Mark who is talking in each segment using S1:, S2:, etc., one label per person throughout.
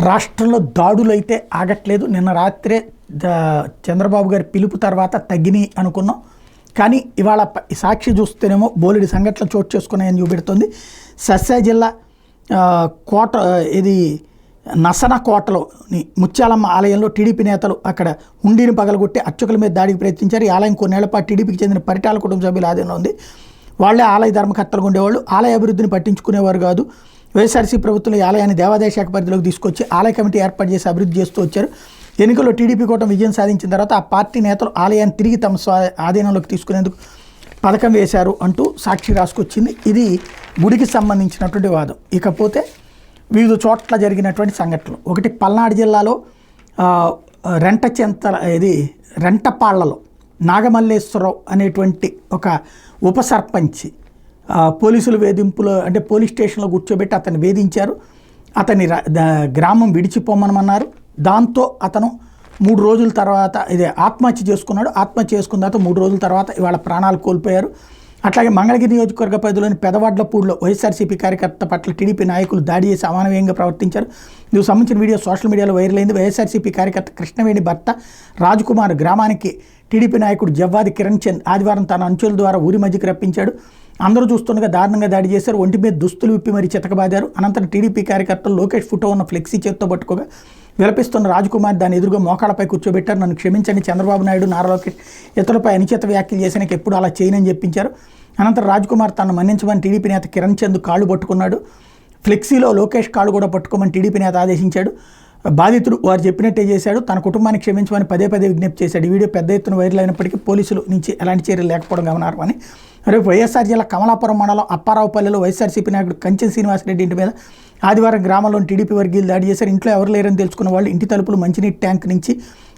S1: రాష్ట్రంలో దాడులైతే ఆగట్లేదు. నిన్న రాత్రే చంద్రబాబు గారి పిలుపు తర్వాత తగ్గినాయి అనుకున్నాం. కానీ ఇవాళ సాక్షి చూస్తేనేమో బోలెడి సంఘటనలు చోటు చేసుకున్నాయని చూపెడుతుంది. సస్యా జిల్లా కోట ఇది నసన కోటలోని ముత్యాలమ్మ ఆలయంలో టీడీపీ నేతలు అక్కడ హుండీని పగలగొట్టి అర్చకుల మీద దాడికి ప్రయత్నించారు. ఈ ఆలయం కొన్నేళ్ల పాటు టీడీపీకి చెందిన పరిటాల కుటుంబ సభ్యుల ఆధీనంలో ఉంది. వాళ్లే ఆలయ ధర్మకర్తలుగా ఉండేవాళ్ళు. ఆలయ అభివృద్ధిని పట్టించుకునేవారు కాదు. వైఎస్ఆర్సీ ప్రభుత్వం ఈ ఆలయాన్ని దేవాదాయ శాఖ పరిధిలోకి తీసుకొచ్చి ఆలయ కమిటీ ఏర్పాటు చేసి అభివృద్ధి చేస్తూ వచ్చారు. ఎన్నికల్లో టీడీపీ కూటమి విజయం సాధించిన తర్వాత ఆ పార్టీ నేతలు ఆలయాన్ని తిరిగి తమ ఆధీనంలోకి తీసుకునేందుకు పథకం వేశారు అంటూ సాక్షి రాసుకొచ్చింది. ఇది గుడికి సంబంధించినటువంటి వాదం. ఇకపోతే వివిధ చోట్ల జరిగినటువంటి సంఘటనలు. ఒకటి పల్నాడు జిల్లాలో రెంటపాళ్లలో నాగమల్లేశ్వరరావు అనేటువంటి ఒక ఉప సర్పంచ్ పోలీసులు వేధింపులో అంటే పోలీస్ స్టేషన్లో కూర్చోబెట్టి అతన్ని వేధించారు. అతన్ని గ్రామం విడిచిపోమనమన్నారు. దాంతో అతను 3 రోజుల తర్వాత ఆత్మహత్య చేసుకున్నాడు. ఆత్మహత్య చేసుకున్న తర్వాత 3 రోజుల తర్వాత ఇవాళ ప్రాణాలు కోల్పోయారు. అట్లాగే మంగళగిరి నియోజకవర్గ పరిధిలోని పెదవడ్లపూడిలో వైఎస్ఆర్సీపీ కార్యకర్త పట్ల టీడీపీ నాయకులు దాడి చేసి అమానవీయంగా ప్రవర్తించారు. దీనికి సంబంధించిన వీడియో సోషల్ మీడియాలో వైరల్ అయింది. వైఎస్ఆర్సీపీ కార్యకర్త కృష్ణవేణి భర్త రాజ్కుమార్ గ్రామానికి టీడీపీ నాయకుడు జవ్వాది కిరణ్ చంద్ ఆదివారం తన అంచుల ద్వారా ఊరి మధ్యకి రప్పించాడు. అందరూ చూస్తుండగా దారుణంగా దాడి చేశారు. ఒంటి మీద దుస్తులు విప్పి మరీ చితకబాదారు. అనంతరం టీడీపీ కార్యకర్తలు లోకేష్ ఫోటో ఉన్న ఫ్లెక్సీ చేత్తో పట్టుకోగా విలపిస్తున్న రాజ్కుమార్ దాని ఎదురుగా మోకాళ్ళపై కూర్చోబెట్టారు. నన్ను క్షమించండి, చంద్రబాబు నాయుడు నారా లోకేష్ ఇతరులపై అనుచిత వ్యాఖ్యలు చేసినాక ఎప్పుడు అలా చేయనని చెప్పించారు. అనంతరం రాజ్కుమార్ తనను మన్నించమని టీడీపీ నేత కిరణ్ చంద్ కాళ్ళు పట్టుకున్నాడు. ఫ్లెక్సీలో లోకేష్ కాళ్ళు కూడా పట్టుకోమని టీడీపీ నేత ఆదేశించాడు. బాధితుడు వారు చెప్పినట్టే చేశాడు. తన కుటుంబాన్ని క్షమించమని పదే విజ్ఞప్తి చేశాడు. ఈ వీడియో పెద్ద ఎత్తున వైరల్ అయినప్పటికీ పోలీసుల నుంచి ఎలాంటి చర్యలు లేకపోవడం గమనార్హమని. రేపు వైఎస్ఆర్ జిల్లా కమలాపురం మండలం అప్పారావుపల్లిలో వైఎస్ఆర్సీపీ నాయకుడు కంచె శ్రీనివాసరెడ్డి ఇంటి మీద ఆదివారం గ్రామంలోని టీడీపీ వర్గీయులు దాడి చేశారు. ఇంట్లో ఎవరు లేరని తెలుసుకున్న వాళ్ళు ఇంటి తలుపులు మంచినీటి ట్యాంక్ నుంచి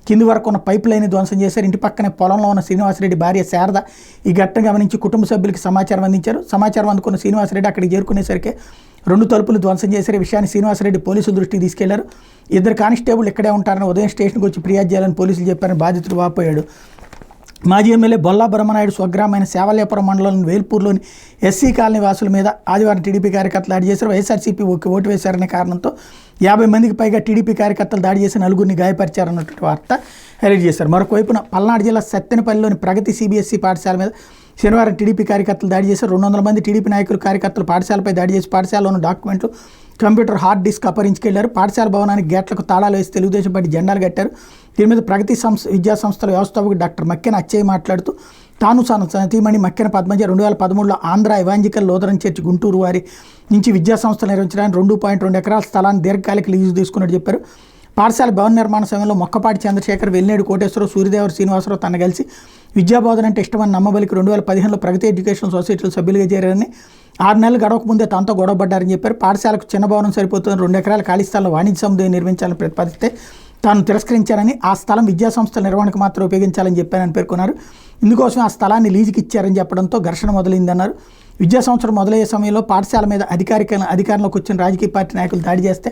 S1: కింది వరకు ఉన్న పైప్ లైన్ ధ్వంసం చేశారు. ఇంటి పక్కనే పొలంలో ఉన్న శ్రీనివాసరెడ్డి భార్య శారద ఈ ఘటన గమనించి కుటుంబ సభ్యులకి సమాచారం అందించారు. సమాచారం అందుకున్న శ్రీనివాసరెడ్డి అక్కడికి చేరుకునేసరికి 2 తలుపులు ధ్వంసం చేశారు. ఈ విషయాన్ని శ్రీనివాసరెడ్డి పోలీసుల దృష్టికి తీసుకెళ్లారు. 2 కానిస్టేబుల్ ఇక్కడే ఉంటారని ఉదయం స్టేషన్కి వచ్చి ఫిర్యాదు చేయాలని పోలీసులు చెప్పారని బాధితుడు వాపోయాడు. మాజీ ఎమ్మెల్యే బొల్లా బ్రహ్మనాయుడు స్వగ్రామైన సేవల్యాపురం మండలంలోని వేల్పూర్లోని ఎస్సీ కాలనీ వాసుల మీద ఆదివారం టీడీపీ కార్యకర్తలు దాడి చేశారు. వైఎస్ఆర్సీపీ ఓటు వేశారనే కారణంతో 50 మందికి పైగా టీడీపీ కార్యకర్తలు దాడి చేసి 4గురిని గాయపరిచారన్నటువంటి వార్త హైలైట్ చేశారు. మరొక వైపున పల్నాడు జిల్లా సత్తెనపల్లిలోని ప్రగతి సిబిఎస్ఈ పాఠశాల మీద శనివారం టీడీపీ కార్యకర్తలు దాడి చేశారు. 200 మంది టీడీపీ నాయకులు కార్యకర్తలు పాఠశాలపై దాడి చేసి పాఠశాలలోని డాక్యుమెంట్లు, కంప్యూటర్, హార్డ్ డిస్క్ అపహరించుకెళ్లారు. పాఠశాల భవనానికి గేట్లకు తాళాలు వేసి తెలుగుదేశం పార్టీ జెండాలు కట్టారు. దీని మీద ప్రగతి విద్యా సంస్థల వ్యవస్థాపకుడు డాక్టర్ మక్కెన అచ్చయ్య మాట్లాడుతూ తాను సతీమణి Makkena Padmaja 2013లో Andhra evangelical Lutheran church Guntur వారి నుంచి విద్యా సంస్థలు నిర్వహించడానికి 2.2 ఎకరాల స్థలాన్ని దీర్ఘకాలిక లీజు తీసుకున్నట్టు చెప్పారు. పాఠశాల భవన నిర్మాణ సమయంలో మొక్కపాటి చంద్రశేఖర్, వెల్నేడు కోటేశ్వరరావు, సూర్యదేవర శ్రీనివాసరావు తన కలిసి విద్యాబోధన అంటే ఇష్టమని నమ్మబలికి 2015లో ప్రగతి ఎడ్యుకేషన్ సొసైటీలో సభ్యులుగా చేరారని, 6 నెలలు గడవక ముందే తనతో గొడవపడ్డారని చెప్పారు. పాఠశాలకు చిన్న భవనం సరిపోతుంది, 2 ఎకరాల ఖాళీ స్థలంలో వాణిజ్య సముదాయం నిర్మించాలని ప్రతిపాదిస్తే తాను తిరస్కరించారని, ఆ స్థలం విద్యాసంస్థల నిర్వహణకు మాత్రం ఉపయోగించాలని చెప్పారని పేర్కొన్నారు. ఇందుకోసం ఆ స్థలాన్ని లీజుకి ఇచ్చారని చెప్పడంతో ఘర్షణ మొదలైందన్నారు. విద్యా సంవత్సరం మొదలయ్యే సమయంలో పాఠశాల మీద అధికారంలోకి వచ్చిన రాజకీయ పార్టీ నాయకులు దాడి చేస్తే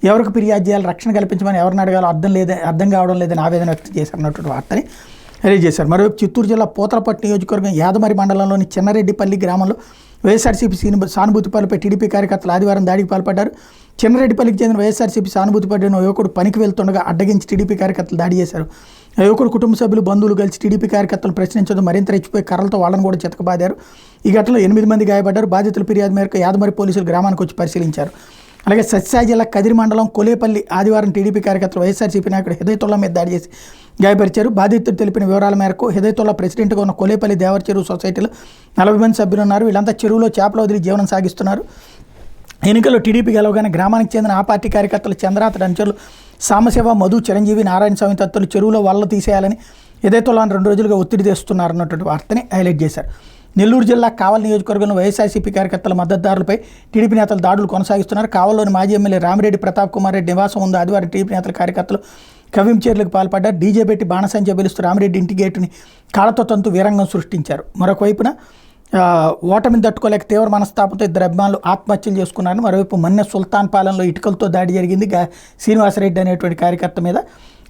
S1: ఎవరికి ఫిర్యాదు చేయాలి, రక్షణ కల్పించమని ఎవరిని అడగాలో అర్థం కావడం లేదని ఆవేదన వ్యక్తం చేశారన్నటువంటి వార్తని రిలీజ్ చేశారు. మరోవైపు చిత్తూరు జిల్లా పోతలపట్టు నియోజకవర్గం యాదమరి మండలంలోని చిన్నరెడ్డిపల్లి గ్రామంలో వైఎస్ఆర్సీపీ సానుభూతిపల్లిపై టీడీపీ కార్యకర్తలు ఆదివారం దాడికి పాల్పడ్డారు. చిన్నరెడ్డిపల్లికి చెందిన వైఎస్ఆర్సీపీ సానుభూతిపల్లిన యువకుడు పనికి వెళ్తుండగా అడ్డగించి టీడీపీ కార్యకర్తలు దాడి చేశారు. ఆ యువకుడు కుటుంబ సభ్యులు, బంధువులు కలిసి టీడీపీ కార్యకర్తలు ప్రశ్నించడం మరింత రెచ్చిపోయి కర్రలతో వాళ్ళని కూడా చితకబాదారు. ఈ ఘటనలో 8 మంది గాయపడ్డారు. బాధితుల ఫిర్యాదు మేరకు యాదమరి పోలీసులు గ్రామానికి వచ్చి పరిశీలించారు. అలాగే సత్యసాయి జిల్లా కదిరి మండలం కొలేపల్లి ఆదివారం టీడీపీ కార్యకర్తలు వైఎస్ఆర్సీపీ నాయకుడు హిదయతుల్లా మీద దాడి చేసి గాయపరిచారు. బాధితులు తెలిపిన వివరాల మేరకు హిదయతుల్లా ప్రెసిడెంట్గా ఉన్న కొలేపల్లి దేవర చెరువు సొసైటీలో 40 మంది సభ్యులు ఉన్నారు. వీళ్ళంతా చెరువులో చేపలు వదిలి జీవనం సాగిస్తున్నారు. ఎన్నికల్లో టీడీపీ గెలవగానే గ్రామానికి చెందిన ఆ పార్టీ కార్యకర్తలు చంద్రాత అంచర్లు సామశివ, మధు, చిరంజీవి, నారాయణ స్వామి తత్తులు చెరువులో వల్ల తీసేయాలని హిదయతుల్లాను 2 రోజులుగా ఒత్తిడి తెస్తున్నారన్నటువంటి వార్తని హైలైట్ చేశారు. నెల్లూరు జిల్లా కావల్ నియోజకవర్గంలో వైఎస్ఆర్సీపీ కార్యకర్తల మద్దతుదారులపై టీడీపీ నేతలు దాడులు కొనసాగిస్తున్నారు. కావల్లోని మాజీ ఎమ్మెల్యే రామిరెడ్డి ప్రతాప్ కుమార్ రెడ్డి నివాసం ముందు ఆదివారం టీడీపీ నేతల కార్యకర్తలు కవ్వించేర్లకు పాల్పడ్డారు. డీజే పెట్టి బాణసంచ పిలుస్తూ రామిరెడ్డి ఇంటి గేటుని కాళ్ళతో తంతు వీరంగం సృష్టించారు. మరొక వైపున ఓటమిని తట్టుకోలేక తీవ్ర మనస్తాపంతో 2 అభిమానులు ఆత్మహత్యలు చేసుకున్నారు. మరోవైపు మన్నె సుల్తాన్ పాలెంలో ఇటుకలతో దాడి జరిగింది శ్రీనివాసరెడ్డి అనేటువంటి కార్యకర్త మీద.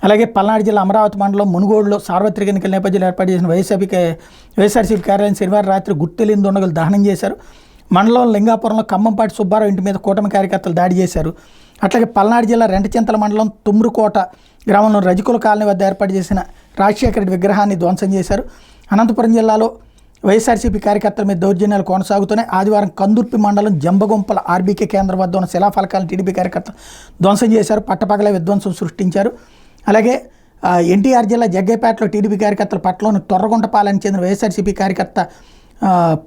S1: అలాగే పల్నాడు జిల్లా అమరావతి మండలం మునుగోడులో సార్వత్రిక ఎన్నికల నేపథ్యంలో ఏర్పాటు చేసిన వైఎస్ఆర్సీపీ కార్యాలయం శనివారం రాత్రి గుర్తెలింది దుండగులు దహనం చేశారు. మండలం లింగాపురంలో ఖమ్మంపాటి సుబ్బారావు ఇంటి మీద కూటమి కార్యకర్తలు దాడి చేశారు. అట్లాగే పల్నాడు జిల్లా రెంటచింతల మండలం తుమ్రుకోట గ్రామంలో రజకుల కాలనీ వద్ద ఏర్పాటు చేసిన రాజశేఖర రెడ్డి విగ్రహాన్ని ధ్వంసం చేశారు. అనంతపురం జిల్లాలో వైఎస్ఆర్సీపీ కార్యకర్తల మీద దౌర్జన్యాలు కొనసాగుతున్నాయి. ఆదివారం కందుర్పి మండలం జంబగుంపల ఆర్బీకే కేంద్రం వద్ద ఉన్న శిలాఫలకాలను టీడీపీ కార్యకర్తలు ధ్వంసం చేశారు. పట్టపగలే విధ్వంసం సృష్టించారు. అలాగే ఎన్టీఆర్ జిల్లా జగ్గైపేటలో టీడీపీ కార్యకర్తల పట్లోని తొర్రగుంటపాలెనికి చెందిన వైఎస్ఆర్సీపీ కార్యకర్త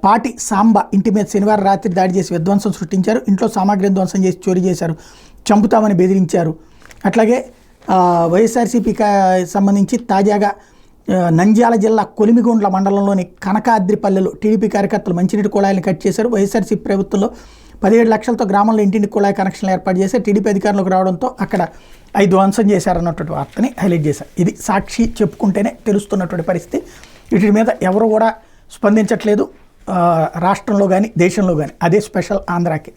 S1: పాటి సాంబ ఇంటి మీద శనివారం రాత్రి దాడి చేసి విధ్వంసం సృష్టించారు. ఇంట్లో సామాగ్రిని ధ్వంసం చేసి చోరీ చేశారు. చంపుతామని బెదిరించారు. అట్లాగే వైఎస్ఆర్సీపీ సంబంధించి తాజాగా నంద్యాల జిల్లా కొలిమిగుండ్ల మండలంలోని కనకాద్రిపల్లెలో టీడీపీ కార్యకర్తలు మంచినీటి కుళాయిలను కట్ చేశారు. వైఎస్ఆర్సీపీ ప్రభుత్వంలో 17 లక్షలతో గ్రామంలో ఇంటింటి కుళాయి కనెక్షన్లు ఏర్పాటు చేశారు. టీడీపీ అధికారంలోకి రావడంతో అక్కడ 5 ధ్వంసం చేశారన్నటువంటి వార్తని హైలైట్ చేశారు. ఇది సాక్షి చెప్పుకుంటేనే తెలుస్తున్నటువంటి పరిస్థితి. వీటి మీద ఎవరు కూడా స్పందించట్లేదు రాష్ట్రంలో కానీ దేశంలో కానీ. అదే స్పెషల్ ఆంధ్రాకి.